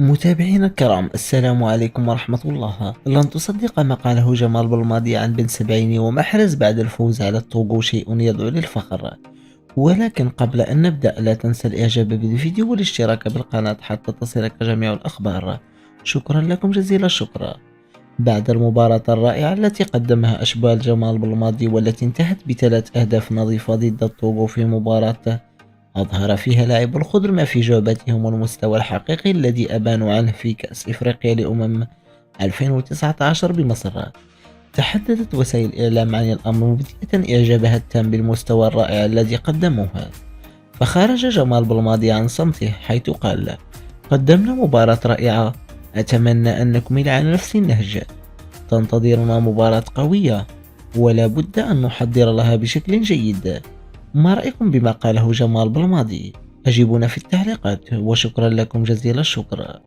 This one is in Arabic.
متابعينا الكرام، السلام عليكم ورحمة الله. لن تصدق ما قاله جمال بالماضي عن بن سبعيني ومحرز بعد الفوز على الطوغو، شيء يدعو للفخر. ولكن قبل أن نبدأ لا تنسى الإعجاب بالفيديو والاشتراك بالقناة حتى تصلك جميع الأخبار. شكرا لكم جزيل الشكر. بعد المباراة الرائعة التي قدمها أشبال جمال بالماضي والتي انتهت بثلاث أهداف نظيفة ضد الطوغو في مباراة أظهر فيها لاعب الخضر ما في جعبتهم والمستوى الحقيقي الذي أبانوا عنه في كأس إفريقيا لأمم 2019 بمصر. تحدثت وسائل الإعلام عن الأمر مبدية إعجابها التام بالمستوى الرائع الذي قدموه، فخرج جمال بالماضي عن صمته حيث قال: قدمنا مباراة رائعة، أتمنى أن نكمل على نفس النهج، تنتظرنا مباراة قوية ولا بد أن نحضر لها بشكل جيد. ما رأيكم بما قاله جمال بالماضي؟ أجيبونا في التعليقات، وشكرا لكم جزيل الشكر.